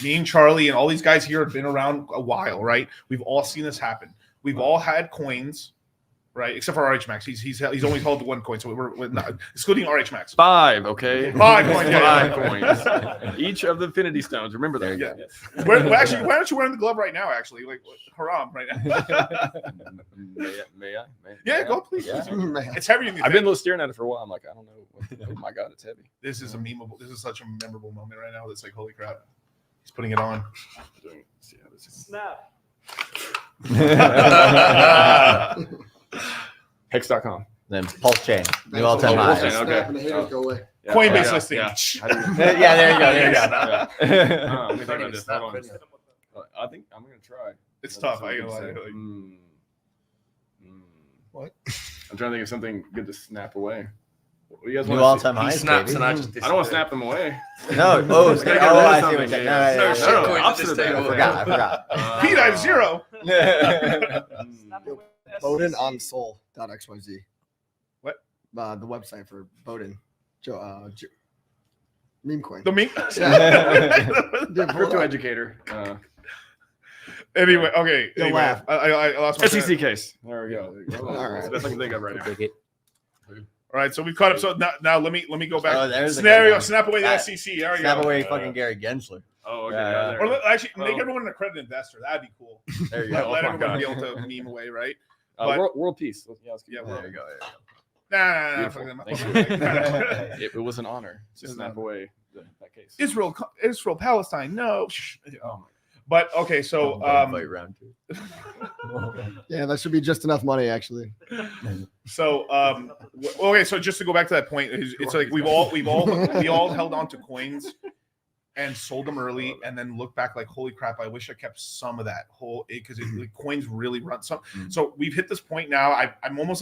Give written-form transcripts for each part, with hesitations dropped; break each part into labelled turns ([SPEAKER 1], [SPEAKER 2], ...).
[SPEAKER 1] Me and Charlie and all these guys here have been around a while, right? We've all seen this happen. We've all had coins, right? Except for RH Max. He's only held one coin, so we're not excluding RH Max.
[SPEAKER 2] 5, okay?
[SPEAKER 1] 5 coins.
[SPEAKER 2] Yeah, 5 coins. Each of the Infinity Stones. Remember that.
[SPEAKER 1] Yeah. Actually, why aren't you wearing the glove right now? Actually, like haram right now.
[SPEAKER 2] May I?
[SPEAKER 1] Yeah, go please.
[SPEAKER 3] Yeah.
[SPEAKER 1] It's heavier than you
[SPEAKER 2] I've
[SPEAKER 1] think.
[SPEAKER 2] been staring at it for a while. I'm like, I don't know. Oh my God, it's heavy.
[SPEAKER 1] This is a memeable. This is such a memorable moment right now. That's like, holy crap. He's putting it on.
[SPEAKER 4] Snap.
[SPEAKER 2] Hex.com.
[SPEAKER 3] Then Pulse Chain, new all-time
[SPEAKER 2] Pulse
[SPEAKER 3] high.
[SPEAKER 2] Chain, okay.
[SPEAKER 5] Snap and the haters go away.
[SPEAKER 2] Yeah.
[SPEAKER 1] Coinbase listing.
[SPEAKER 2] Yeah.
[SPEAKER 3] Yeah, there you go. There you go.
[SPEAKER 2] Let me think about this. Hold on. I think I'm gonna try.
[SPEAKER 1] It's tough. I ain't gonna lie.
[SPEAKER 2] Like,
[SPEAKER 1] Like,
[SPEAKER 5] What?
[SPEAKER 2] I'm trying to think of something good to snap away. What do you guys
[SPEAKER 3] New
[SPEAKER 2] want to see?
[SPEAKER 3] all-time
[SPEAKER 4] He
[SPEAKER 3] highs,
[SPEAKER 4] snaps
[SPEAKER 3] baby.
[SPEAKER 4] and I just
[SPEAKER 2] I don't want to snap them away.
[SPEAKER 3] No,
[SPEAKER 2] I gotta get rid of
[SPEAKER 3] I see
[SPEAKER 2] something,
[SPEAKER 3] what you're
[SPEAKER 2] yeah.
[SPEAKER 3] saying.
[SPEAKER 4] No shit
[SPEAKER 2] no,
[SPEAKER 4] coins at
[SPEAKER 2] opposite
[SPEAKER 4] this
[SPEAKER 2] of that.
[SPEAKER 4] table.
[SPEAKER 3] I forgot.
[SPEAKER 1] Pete, I have 0.
[SPEAKER 5] Bowden on Soul.xyz.
[SPEAKER 1] What?
[SPEAKER 5] The website for Bowden. Meme coin.
[SPEAKER 1] The meme.
[SPEAKER 2] Crypto educator.
[SPEAKER 1] Anyway, okay.
[SPEAKER 5] You'll
[SPEAKER 1] Anyway,
[SPEAKER 5] laugh.
[SPEAKER 1] I lost my
[SPEAKER 2] SEC case. There we go.
[SPEAKER 5] All
[SPEAKER 2] That's
[SPEAKER 5] right.
[SPEAKER 2] the best I can think of right now.
[SPEAKER 1] All right, so we've caught up. So now let me go back.
[SPEAKER 3] Oh, there's a
[SPEAKER 1] Scenario:
[SPEAKER 3] good one.
[SPEAKER 1] snap away the
[SPEAKER 3] That-
[SPEAKER 1] SEC. There we
[SPEAKER 3] Snap
[SPEAKER 1] go.
[SPEAKER 3] away fucking Gary Gensler.
[SPEAKER 2] Oh, okay.
[SPEAKER 3] Yeah.
[SPEAKER 2] Yeah, there.
[SPEAKER 1] Or actually, make
[SPEAKER 2] Oh.
[SPEAKER 1] everyone an accredited investor. That'd be cool.
[SPEAKER 3] There you
[SPEAKER 1] Let,
[SPEAKER 3] go.
[SPEAKER 1] let
[SPEAKER 2] Oh my
[SPEAKER 1] everyone
[SPEAKER 2] God.
[SPEAKER 1] be able to meme away, right?
[SPEAKER 2] World peace. Yeah, let's keep
[SPEAKER 1] Yeah,
[SPEAKER 2] going.
[SPEAKER 3] There you go. There you go.
[SPEAKER 1] Nah,
[SPEAKER 2] Beautiful.
[SPEAKER 1] fuck them.
[SPEAKER 2] It was an honor to snap away that case.
[SPEAKER 1] Israel, Palestine. No.
[SPEAKER 2] Oh my.
[SPEAKER 1] But okay, so
[SPEAKER 3] Fight round 2.
[SPEAKER 5] Yeah, that should be just enough money, actually.
[SPEAKER 1] Okay, so just to go back to that point, it's like we all held on to coins and sold them early, and then look back like, holy crap, I wish I kept some of that whole, because like, coins really run some. So we've hit this point now. I'm almost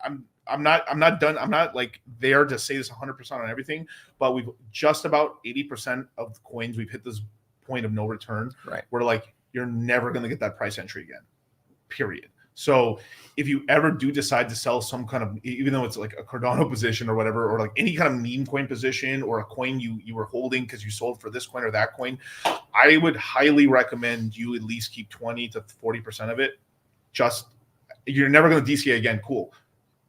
[SPEAKER 1] I'm not done. I'm not like there to say this 100% on everything, but we've just about 80% of the coins. We've hit this point of no return.
[SPEAKER 3] Right.
[SPEAKER 1] Where like you're never going to get that price entry again. Period. So if you ever do decide to sell some kind of, even though it's like a Cardano position or whatever, or like any kind of meme coin position or a coin you were holding because you sold for this coin or that coin, I would highly recommend you at least keep 20 to 40% of it. Just, you're never going to DCA again. Cool.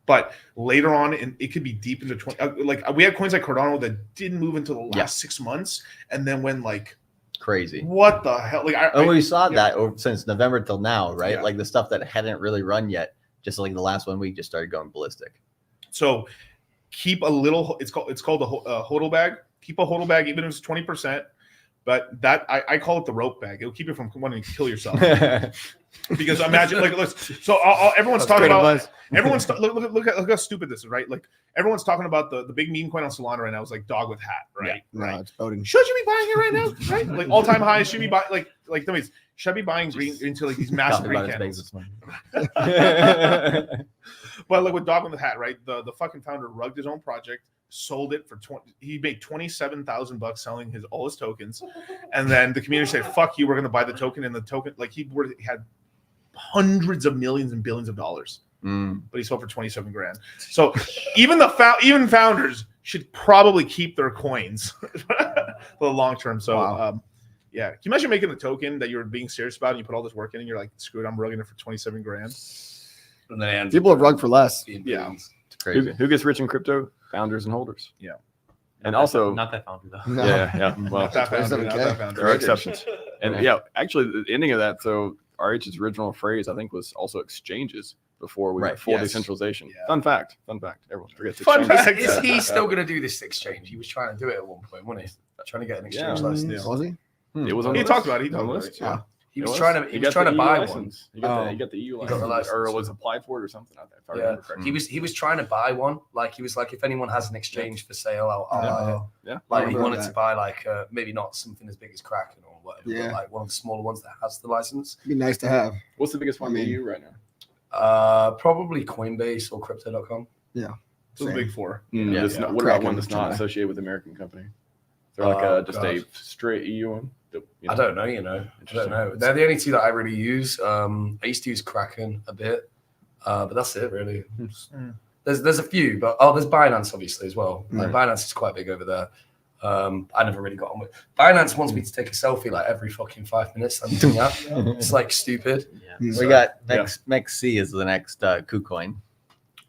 [SPEAKER 1] But later on, and it could be deep into 20. Like we had coins like Cardano that didn't move until the last 6 months, and then when like
[SPEAKER 3] Crazy.
[SPEAKER 1] what the hell? Like
[SPEAKER 3] we saw that since November till now, right?
[SPEAKER 1] Yeah.
[SPEAKER 3] Like the stuff that hadn't really run yet, just like the last 1 week, just started going ballistic.
[SPEAKER 1] So keep a little. It's called a HODL bag. Keep a HODL bag, even if it's 20%. But that I call it the rope bag. It'll keep you from wanting to kill yourself. Because imagine, like, so everyone's talking about. Everyone's look how stupid this is, right? Like everyone's talking about the big meme coin on Solana right now is like dog with hat, right?
[SPEAKER 5] No, it's Bowden.
[SPEAKER 1] Should you be buying it right now? Right? Like all time highs. Should be buying like anyways, should I be buying green into like these massive
[SPEAKER 3] Talking
[SPEAKER 1] green
[SPEAKER 3] about his
[SPEAKER 1] candles?
[SPEAKER 3] bags this morning.
[SPEAKER 1] But like with dog with the hat, right? The fucking founder rugged his own project, sold it for 20. He made $27,000 selling all his tokens, and then the community said, "Fuck you, we're gonna buy the token." And the token, like he had hundreds of millions and billions of dollars. But he sold for 27 grand. So even even founders should probably keep their coins for the long term. So yeah, can you imagine making a token that you're being serious about and you put all this work in and you're like, screw it, I'm rugging it for 27 grand.
[SPEAKER 4] And then
[SPEAKER 5] People have rug for less.
[SPEAKER 1] Yeah.
[SPEAKER 3] It's crazy.
[SPEAKER 2] Who gets rich in crypto? Founders and holders.
[SPEAKER 1] Yeah.
[SPEAKER 2] And also,
[SPEAKER 4] not that founder though.
[SPEAKER 5] No.
[SPEAKER 2] yeah. Well,
[SPEAKER 1] Not that founder, not that
[SPEAKER 2] there are
[SPEAKER 1] founder.
[SPEAKER 2] exceptions. And yeah, actually, the ending of that. So RH's original phrase, I think, was also exchanges before we went full
[SPEAKER 1] yes.
[SPEAKER 2] decentralization.
[SPEAKER 1] Yeah.
[SPEAKER 2] Fun fact. Everyone forgets
[SPEAKER 1] Fun
[SPEAKER 2] exchanges.
[SPEAKER 1] fact.
[SPEAKER 4] Is he still going to do this exchange? He was trying to do it at one point, wasn't he? Trying to get an exchange
[SPEAKER 2] Yeah.
[SPEAKER 4] license.
[SPEAKER 1] Yeah.
[SPEAKER 5] Was he?
[SPEAKER 2] It was on
[SPEAKER 1] He
[SPEAKER 2] the
[SPEAKER 1] talked
[SPEAKER 2] list.
[SPEAKER 1] about it. He talked
[SPEAKER 2] On the
[SPEAKER 1] about
[SPEAKER 2] list,
[SPEAKER 1] it. Yeah.
[SPEAKER 4] He
[SPEAKER 2] It
[SPEAKER 4] was trying to. He was
[SPEAKER 2] got
[SPEAKER 4] trying
[SPEAKER 2] the
[SPEAKER 4] to
[SPEAKER 2] EU
[SPEAKER 4] buy
[SPEAKER 2] license.
[SPEAKER 4] one.
[SPEAKER 2] He got the EU
[SPEAKER 4] He got the
[SPEAKER 2] license, or
[SPEAKER 4] license.
[SPEAKER 2] was applied for it or something. If I
[SPEAKER 4] Yeah,
[SPEAKER 2] remember correctly.
[SPEAKER 4] he was trying to buy one. Like he was like, if anyone has an exchange for sale, I'll buy it.
[SPEAKER 2] Yeah.
[SPEAKER 4] Like he
[SPEAKER 5] remember
[SPEAKER 4] wanted
[SPEAKER 5] that.
[SPEAKER 4] to buy like maybe not something as big as Kraken or whatever,
[SPEAKER 5] Yeah.
[SPEAKER 4] but like one of the smaller ones that has the license.
[SPEAKER 5] It'd be nice to have.
[SPEAKER 2] What's the biggest one
[SPEAKER 5] I
[SPEAKER 2] in the
[SPEAKER 5] mean-
[SPEAKER 2] EU right now?
[SPEAKER 4] Probably Coinbase or Crypto.com.
[SPEAKER 1] So the big four.
[SPEAKER 2] Yeah,
[SPEAKER 3] Yeah.
[SPEAKER 2] what about
[SPEAKER 5] Kraken,
[SPEAKER 2] one that's not
[SPEAKER 5] China.
[SPEAKER 2] associated with the American company? Is there like just a
[SPEAKER 4] God.
[SPEAKER 2] straight EU one?
[SPEAKER 4] I don't know. I don't know. They're the only two that I really use. I used to use Kraken a bit, but that's it really. There's a few, but there's Binance obviously as well. Like Binance is quite big over there. I never really got on with. Binance wants me to take a selfie like every fucking 5 minutes. I'm doing that. It's like stupid.
[SPEAKER 3] We
[SPEAKER 4] So,
[SPEAKER 3] got MEXC is the next KuCoin.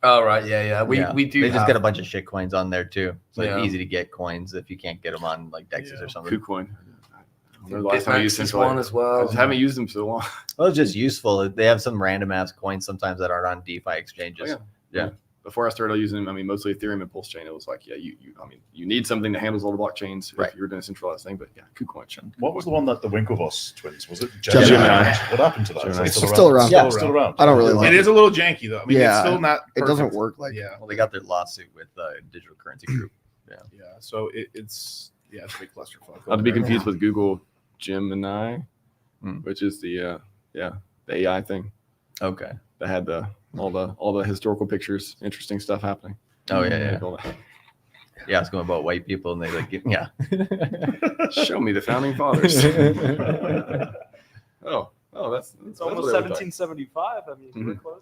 [SPEAKER 4] Oh right, yeah. We do.
[SPEAKER 3] They just
[SPEAKER 4] have-
[SPEAKER 3] got a bunch of shit coins on there too. It's like
[SPEAKER 4] Yeah.
[SPEAKER 3] easy to get coins if you can't get them on like Dexes or something.
[SPEAKER 2] KuCoin. I remember the last time I used
[SPEAKER 4] BitMEX is
[SPEAKER 2] Central.
[SPEAKER 4] one as
[SPEAKER 2] I
[SPEAKER 4] well.
[SPEAKER 2] just haven't used them so long.
[SPEAKER 3] Well, it's just useful. They have some random ass coins sometimes that aren't on DeFi exchanges.
[SPEAKER 2] Yeah. Before I started using them, I mean, mostly Ethereum and Pulse Chain. It was like, yeah, you need something that handles all the blockchains
[SPEAKER 3] Right.
[SPEAKER 2] if you're doing a centralized thing. But yeah, KuCoin. Sure.
[SPEAKER 6] What was the one that the Winklevoss twins? Was it
[SPEAKER 5] Gemini.
[SPEAKER 6] What happened to that? Is that
[SPEAKER 2] It's
[SPEAKER 5] still around.
[SPEAKER 6] Still,
[SPEAKER 5] Yeah.
[SPEAKER 6] still around.
[SPEAKER 5] I don't really like
[SPEAKER 1] It is a little janky though. I mean,
[SPEAKER 5] Yeah,
[SPEAKER 1] it's still not.
[SPEAKER 5] It doesn't
[SPEAKER 1] perfect.
[SPEAKER 5] work like
[SPEAKER 1] Yeah,
[SPEAKER 3] Well, they got their lawsuit with Digital Currency Group.
[SPEAKER 1] yeah. So it's a big clusterfuck.
[SPEAKER 2] Not to be confused with Google Gemini,
[SPEAKER 3] Hmm.
[SPEAKER 2] which is the AI thing
[SPEAKER 3] Okay.
[SPEAKER 2] that had all the historical pictures, interesting stuff happening.
[SPEAKER 3] Oh yeah.
[SPEAKER 2] All that.
[SPEAKER 3] Yeah, it's going about white people and they like yeah.
[SPEAKER 2] Show me the founding fathers. oh, that's
[SPEAKER 7] It's almost
[SPEAKER 2] what they were talking.
[SPEAKER 7] 1775. I mean,
[SPEAKER 2] Mhm.
[SPEAKER 7] we're close.